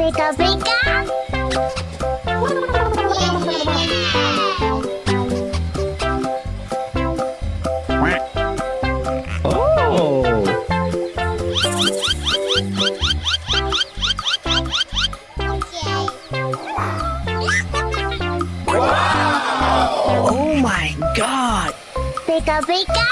Beka-beka. Oh my God! Beka-beka.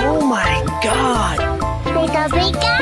Oh my God! Beka-beka.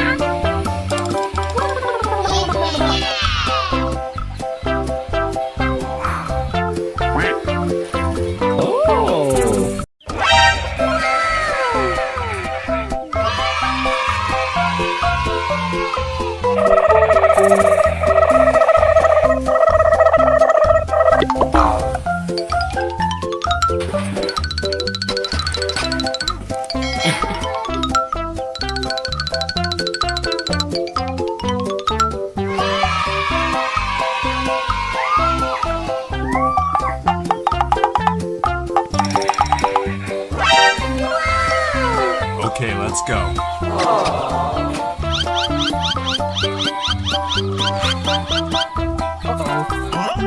Okay, let's go.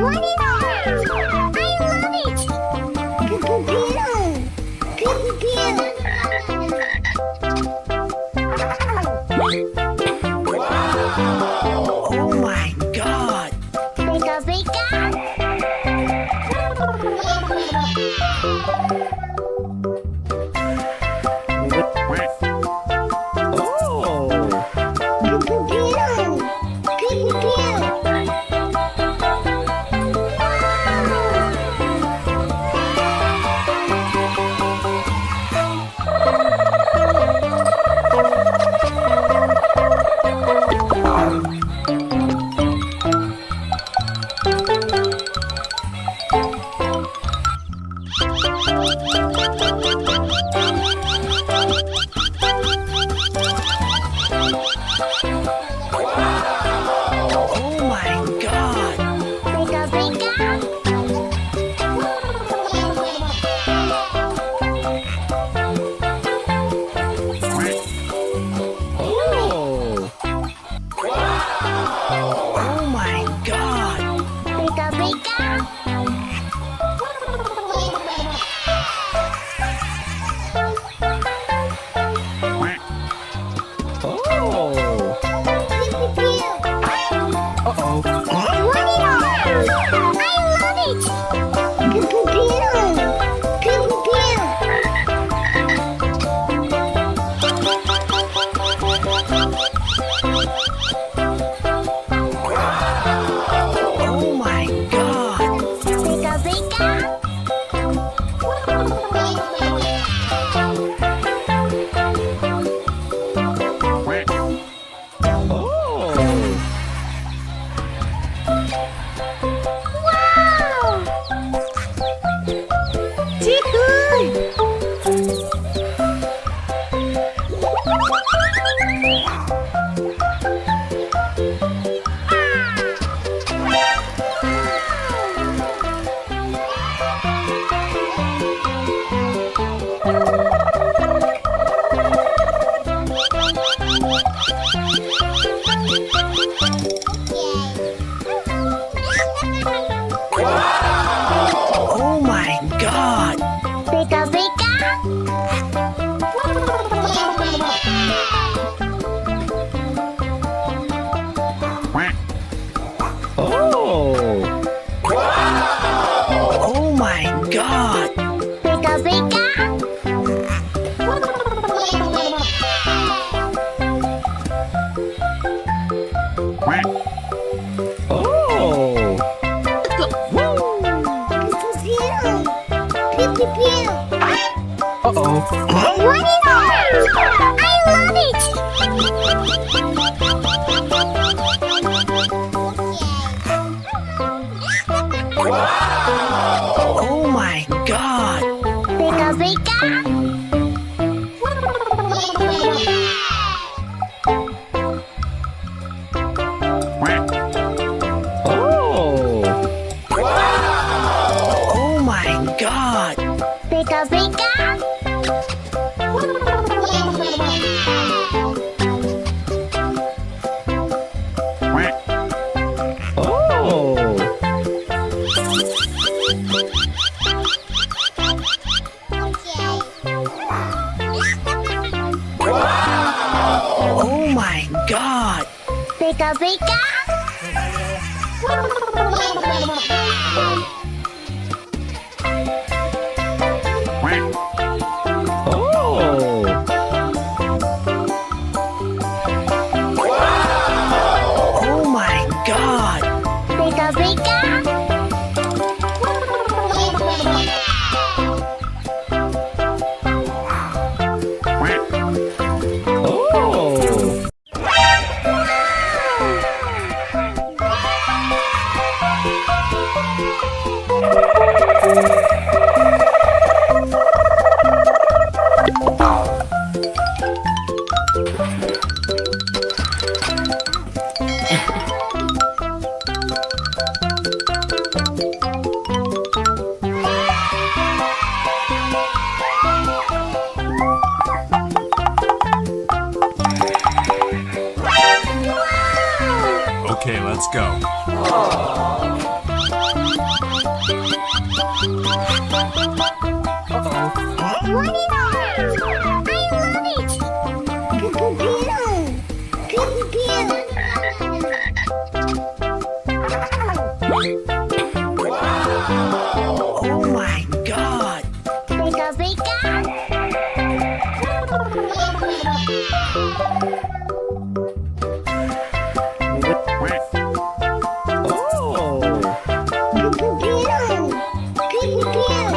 What is that? I love it. Good-good-good. Oh my God! Beka-beka. Oh my God! Beka-beka. Oh my God! Beka-beka. What is that? I love it. Good-good-good. Oh my God! Beka-beka. Wow! Oh my God! Beka-beka. Oh my God! Beka-beka. What is that? I love it. Oh my God! Beka-beka. Oh! Oh my god! Beka beka. Oh my god! Beka beka. Okay, let's go. What is that? I love it. Pew, pew, Oh my god! beka beka. Pew, pew.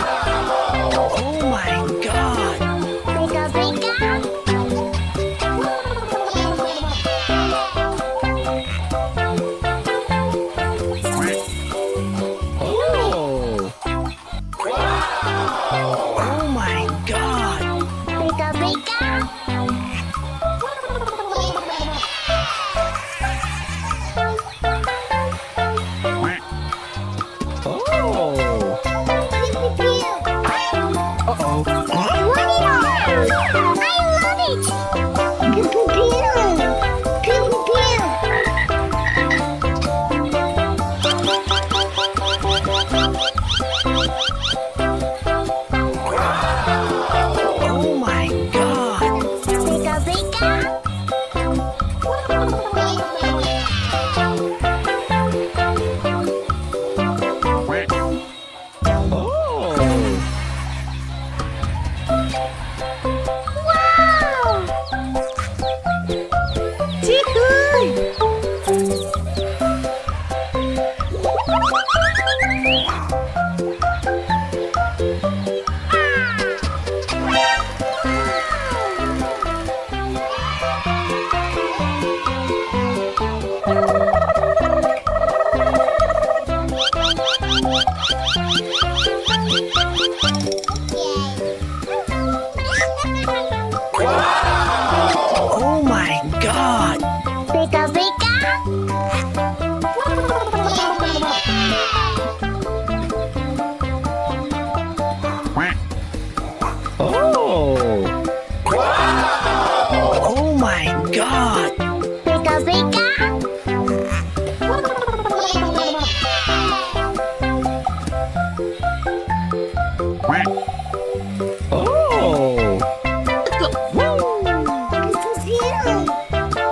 Oh my god! Beka beka. Oh my god! Beka beka. Pew, pew. Uh-oh. What is that? I love it. Pew, pew. Pew, pew. Oh my god! Beka beka. Wow! Oh my god! Beka beka. Oh my god! Beka beka.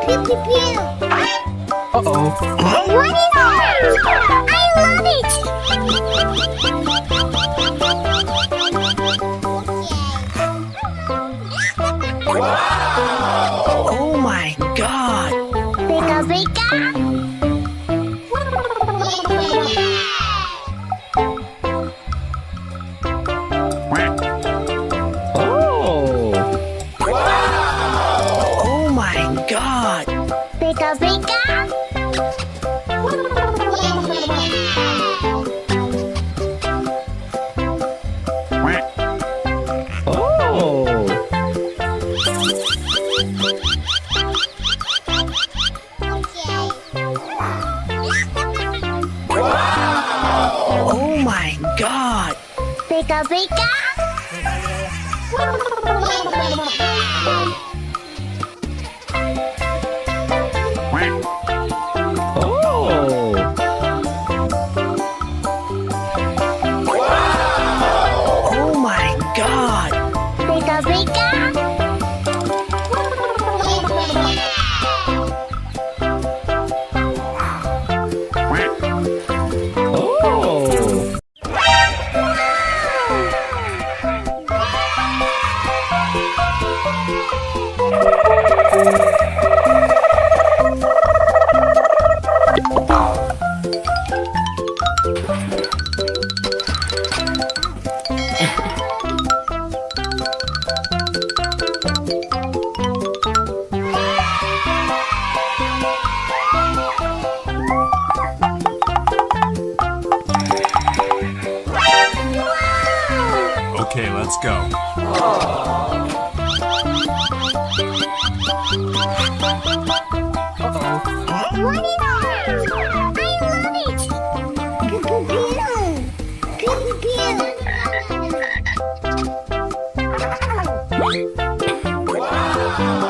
Pew, pew, pew. Uh-oh. What is that? I love it. Oh my god! Beka beka. Oh! Beka beka. Oh my god! Beka beka. Okay, let's go. What is that? I love it. Pew, pew, pew.